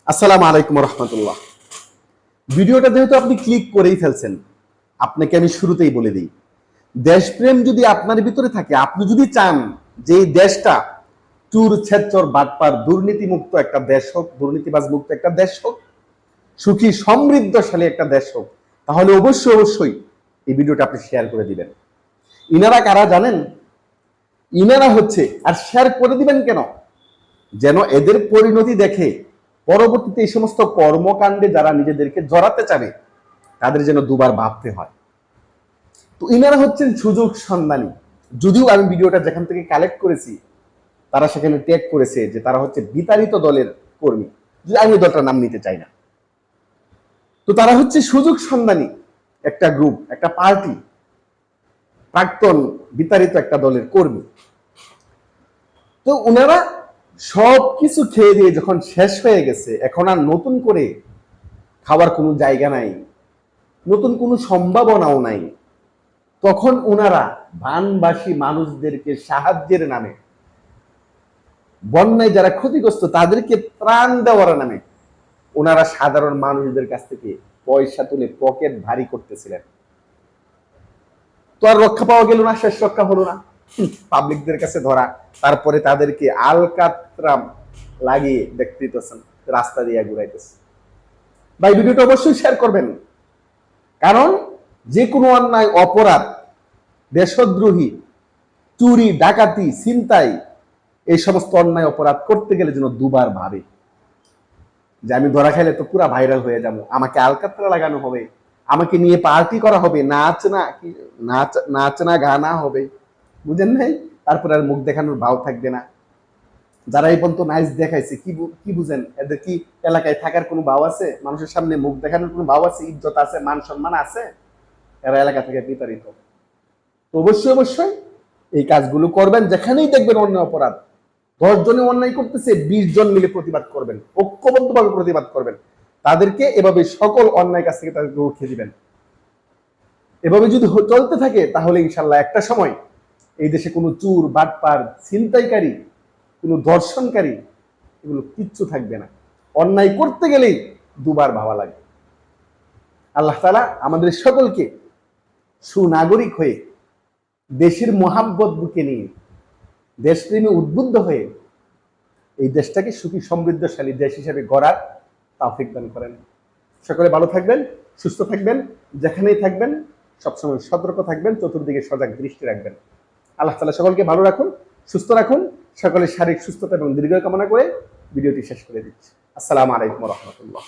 আসসালামু আলাইকুম রহমতুল্লাহ। ভিডিওটা যেহেতু আপনি ক্লিক করেই ফেলছেন, আপনাকে আমি শুরুতেই বলে দিই, দেশপ্রেম যদি আপনার ভিতরে থাকে, আপনি যদি চান যে এই দেশটা চুর ছেচর বাটপার দুর্নীতি মুক্ত একটা দেশ হোক, দুর্নীতিবাজ মুক্ত একটা দেশ হোক, সুখী সমৃদ্ধশালী একটা দেশ হোক, তাহলে অবশ্যই এই ভিডিওটা আপনি শেয়ার করে দিবেন। ইনারা কারা জানেন? ইনারা হচ্ছে, আর শেয়ার করে দিবেন কেন? যেন এদের পরিণতি দেখে পরবর্তীতে এই সমস্ত কর্মকাণ্ডে যারা নিজেদেরকে জড়াতে চাবে তাদের যেন দুবার ভাবতে হয়। তো ইনারা হচ্ছেন সুযোগ সন্ধানী। যদিও আমি ভিডিওটা যেখান থেকে কালেক্ট করেছি তারা সেখানে ট্যাগ করেছে যে তারা হচ্ছে বিতাড়িত দলের কর্মী, যদি আমি দলটার নাম নিতে চাই না। তো তারা হচ্ছে সুযোগ সন্ধানী একটা গ্রুপ, একটা পার্টি, প্রাক্তন বিতাড়িত একটা দলের কর্মী। তো ওনারা সব কিছু খেয়ে দিয়ে যখন শেষ হয়ে গেছে, এখন আর নতুন করে খাওয়ার কোনো জায়গা নাই, নতুন কোনো সম্ভাবনাও নাই, তখন ওনারা বানবাসী মানুষদেরকে সাহায্যের নামে, বন্যায় যারা ক্ষতিগ্রস্ত তাদেরকে ত্রাণ দেওয়ার নামে ওনারা সাধারণ মানুষদের কাছ থেকে পয়সা তুলে পকেট ভারী করতেছিলেন। তো আর রক্ষা পাওয়া গেল না, শেষ রক্ষা হলো না, পাবলিকদের কাছে ধরা, তারপরে তাদেরকে আলকাতরা লাগিয়ে দেখতেছেন রাস্তা দিয়ে ঘুরাইতেছে। ভাই ভিডিওটা অবশ্যই শেয়ার করবেন, কারণ যে কোনো অন্যায়, অপরাধ, দেশদ্রোহী, চুরি, ডাকাতি, ছিনতাই, এই সমস্ত অন্যায় অপরাধ করতে গেলে যেন দুবার ভাবে যে আমি ধরা খাইলে তো পুরা ভাইরাল হয়ে যাবো, আমাকে আলকাতরা লাগানো হবে, আমাকে নিয়ে পার্টি করা হবে, নাচ না গানা হবে, বুঝেন নাই? তারপর আর মুখ দেখানোর ভাও থাকবে না। যারা এই পর্যন্ত নাইস দেখাইছে কি বুঝেন? এদের কি এলাকায় থাকার কোনো ভাও আছে? মানুষের সামনে মুখ দেখানোর কোনো ভাও আছে? ইজ্জত আছে? মান সম্মান আছে? এরা এলাকা থেকে বিতাড়িত। তো অবশ্যই এই কাজগুলো করবেন। যেখানেই দেখবেন অন্যায় অপরাধ, 10 জনে অন্যায় করতেছে, 20 জন মিলে প্রতিবাদ করবেন, ঐক্যবদ্ধভাবে প্রতিবাদ করবেন, তাদেরকে এভাবে সকল অন্যায় কাছ থেকে তাদেরকে রুখে দিবেন। এভাবে যদি চলতে থাকে তাহলে ইনশাল্লাহ একটা সময় এই দেশে কোনো চুর, বাটপার, ছিনতাইকারী, কোনো ধর্ষণকারী, এগুলো কিচ্ছু থাকবে না। অন্যায় করতে গেলেই দুবার ভাবা লাগে। আল্লাহ তাআলা আমাদের সকলকে সুনাগরিক হয়ে, দেশের মহাব্বত বুকে নিয়ে, দেশপ্রেমে উদ্বুদ্ধ হয়ে এই দেশটাকে সুখী সমৃদ্ধশালী দেশ হিসেবে গড়ার তৌফিক দান করেন। সকলে ভালো থাকবেন, সুস্থ থাকবেন, যেখানেই থাকবেন সবসময় সতর্ক থাকবেন, চতুর্দিকে সজাগ দৃষ্টি রাখবেন। আল্লাহ তাআলা সকলকে ভালো রাখুন, সুস্থ রাখুন। সকলের শারীরিক সুস্থতা এবং দীর্ঘায়ু কামনা করে ভিডিওটি শেষ করে দিচ্ছি। আসসালামু আলাইকুম ওয়া রাহমাতুল্লাহ।